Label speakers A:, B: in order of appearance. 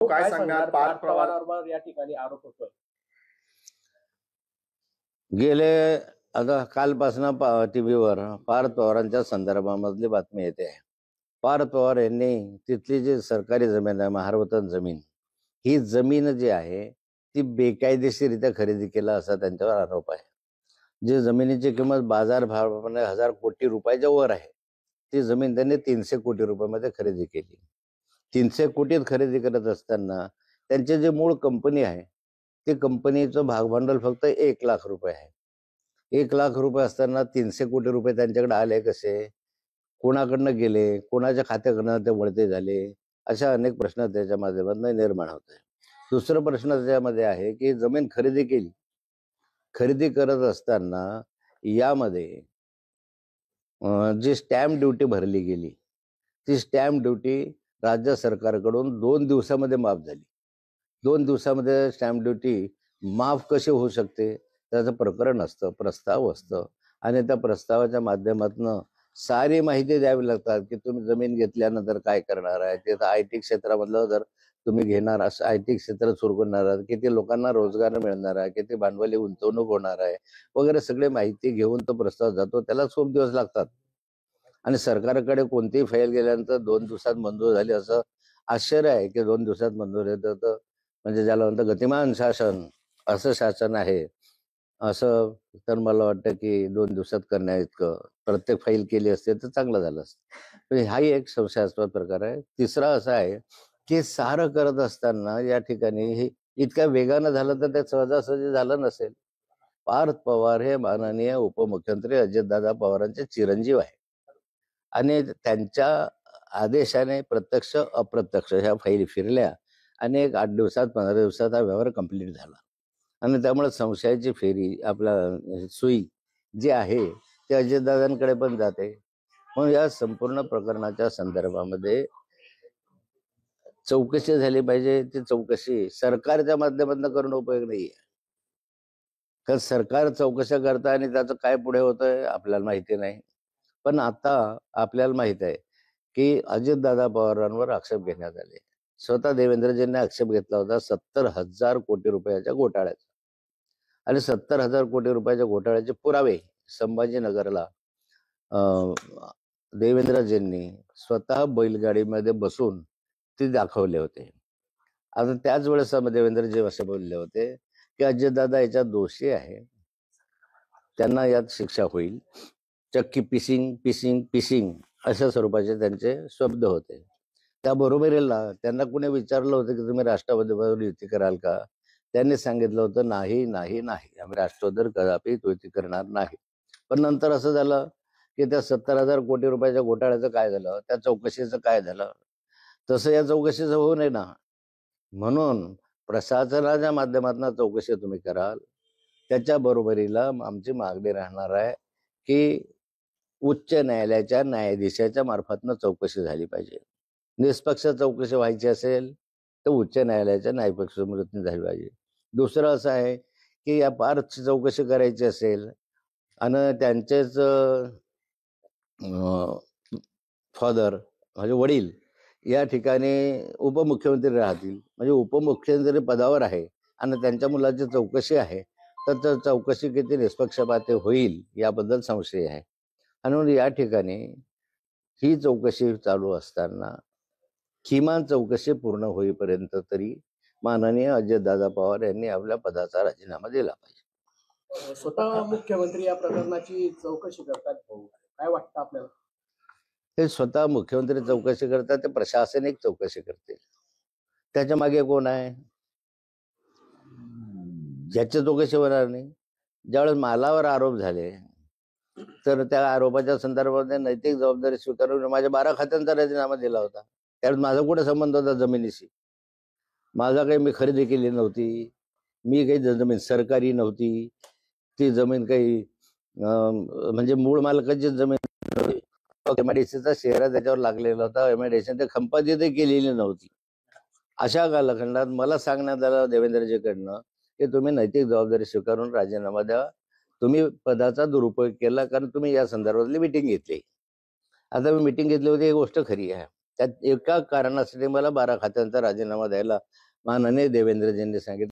A: काय सांगणार
B: पार्थ पवारांवर या ठिकाणी आरोप होतोय?
C: गेले आता कालपासून टीव्हीवर पार्थ पवारांच्या संदर्भामधली बातमी येते आहे. पार्थ पवार यांनी तिथली जी सरकारी जमीन आहे, महारवतन जमीन, ही जमीन जी आहे ती बेकायदेशीरित्या खरेदी केला असा त्यांच्यावर आरोप आहे. जी जमिनीची किंमत बाजारभावाप्रमाणे 1000 कोटी रुपयाच्या वर आहे, ती जमीन त्यांनी 300 कोटी रुपयामध्ये खरेदी केली. 300 कोटीत खरेदी करत असताना त्यांचे जे मूळ कंपनी आहे, ते कंपनीचं भागभांडवल फक्त 1 लाख रुपये आहे. 1 लाख रुपये असताना 300 कोटी रुपये त्यांच्याकडे आले कसे, कोणाकडनं गेले, कोणाच्या खात्याकडनं ते वळते झाले, अशा अनेक प्रश्न त्याच्या माध्यमातून निर्माण होत आहे. दुसरा प्रश्न त्याच्यामध्ये आहे की जमीन खरेदी केली, खरेदी करत असताना यामध्ये जी स्टॅम्प ड्युटी भरली गेली, ती स्टॅम्प ड्युटी राज्य सरकारकडून 2 दिवसामध्ये माफ झाली. 2 दिवसामध्ये स्टॅम्प ड्युटी माफ कशी होऊ शकते, त्याचं प्रकरण असतं, प्रस्ताव असतं, आणि त्या प्रस्तावाच्या माध्यमातून सारी माहिती द्यावी लागतात की तुम्ही जमीन घेतल्यानंतर काय करणार आहे, ते IT क्षेत्रामधलं जर तुम्ही घेणार असं IT क्षेत्र सुरू करणार आहात, किती लोकांना रोजगार मिळणार आहे, किती भांडवली गुंतवणूक होणार आहे वगैरे सगळे माहिती घेऊन तो प्रस्ताव जातो. त्याला खूप दिवस लागतात आणि सरकारकडे कोणतीही फाईल गेल्यानंतर 2 दिवसात मंजूर झाली असं आश्चर्य आहे की 2 दिवसात मंजूर येतं. तर म्हणजे ज्याला म्हणतं गतिमान शासन, असं शासन आहे असं. तर मला वाटतं की 2 दिवसात करण्याइतकं प्रत्येक फाईल केली असते तर चांगलं झालं असतं. हाही एक संशयास्पद प्रकार आहे. तिसरा असा आहे की सारं करत असताना या ठिकाणी हे इतक्या वेगानं झालं तर ते सहजासहजी झालं नसेल. पार्थ पवार हे माननीय उपमुख्यमंत्री अजितदादा पवारांचे चिरंजीव आहे आणि त्यांच्या आदेशाने प्रत्यक्ष अप्रत्यक्ष ह्या फाईल फिरल्या आणि एक 8 दिवसात 15 दिवसात हा व्यवहार कंप्लीट झाला आणि त्यामुळे संशयाची फेरी आपला सुई जी आहे ती अजितदादांकडे पण जाते. म्हणून या संपूर्ण प्रकरणाच्या संदर्भामध्ये चौकशी झाली पाहिजे. ती चौकशी सरकारच्या माध्यमातून करून उपयोग नाहीये, कारण सरकार चौकशा करतं आणि त्याचं काय पुढे होतंय आपल्याला माहिती नाही. पण आता आपल्याला माहित आहे की अजितदादा पवारांवर आक्षेप घेण्यात आले. स्वतः देवेंद्रजींनी आक्षेप घेतला होता 70,000 कोटी रुपयाच्या घोटाळ्याचा, आणि 70,000 कोटी रुपयाच्या घोटाळ्याचे पुरावे संभाजीनगरला देवेंद्रजींनी स्वतः बैलगाडीमध्ये बसून ते दाखवले होते. आता त्याच वेळेस देवेंद्रजी असे बोलले होते की अजितदादा याच्यात दोषी आहे, त्यांना यात शिक्षा होईल. चक्की पिसिंग पिसिंग पिसिंग अशा स्वरूपाचे त्यांचे शब्द होते. त्याबरोबरीला त्यांना कुणी विचारलं होतं की तुम्ही राष्ट्रवादीबरोबर युती कराल का, त्यांनी सांगितलं होतं नाही नाही नाही, आम्ही राष्ट्रवादीवर कदापि युती करणार नाही. पण नंतर असं झालं की त्या 70,000 कोटी रुपयाच्या घोटाळ्याचं काय झालं, त्या चौकशीचं काय झालं, तसं या चौकशीचं होऊ नये ना. म्हणून प्रशासनाच्या माध्यमातून चौकशी तुम्ही कराल. त्याच्या बरोबरीला आमची मागणी राहणार आहे की उच्च न्यायालयाच्या न्यायाधीशाच्या मार्फतनं चौकशी झाली पाहिजे. निष्पक्ष चौकशी व्हायची असेल तर उच्च न्यायालयाच्या न्यायपक्ष मृत्यू झाली पाहिजे. दुसरं असं आहे की या पार्थची चौकशी करायची असेल आणि त्यांचेच फादर म्हणजे वडील या ठिकाणी उपमुख्यमंत्री राहतील, म्हणजे उपमुख्यमंत्री पदावर आहे आणि त्यांच्या मुलाची चौकशी आहे, तर चौकशी किती निष्पक्षपाती होईल याबद्दल संशय आहे. आणि म्हणून या ठिकाणी ही चौकशी चालू असताना किमान चौकशी पूर्ण होईपर्यंत तरी माननीय अजितदादा पवार यांनी आपल्या पदाचा राजीनामा दिला पाहिजे.
B: स्वतः मुख्यमंत्री या प्रकरणाची चौकशी करतात, काय वाटतं आपल्याला?
C: हे स्वतः मुख्यमंत्री चौकशी करतात, ते प्रशासनिक चौकशी करतील. त्याच्या मागे कोण आहे, ज्याची चौकशी होणार नाही. ज्यावेळेस मालावर आरोप झाले तर त्या आरोपाच्या संदर्भात नैतिक जबाबदारी स्वीकारून माझ्या 12 खात्यांचा राजीनामा दिला होता. त्यावेळेस माझा कुठे संबंध होता जमिनीशी? माझा काही मी खरेदी केली नव्हती, मी काही जमीन सरकारी नव्हती, ती जमीन काही म्हणजे मूळ मालकाची जमीन नव्हती. MIDCचा शेअर त्याच्यावर लागलेला होता, MIDC ते संपादितही केलेली नव्हती. अशा कालखंडात मला सांगण्यात आलं देवेंद्रजीकडनं की तुम्ही नैतिक जबाबदारी स्वीकारून राजीनामा द्या, तुम्ही पदाचा दुरुपयोग केला, कारण तुम्ही या संदर्भातली मिटिंग घेतली. आता मी मिटिंग घेतली होती ही गोष्ट खरी आहे, त्यात एका कारणासाठी मला 12 खात्यांचा राजीनामा द्यायला माननीय देवेंद्रजींनी सांगितलं.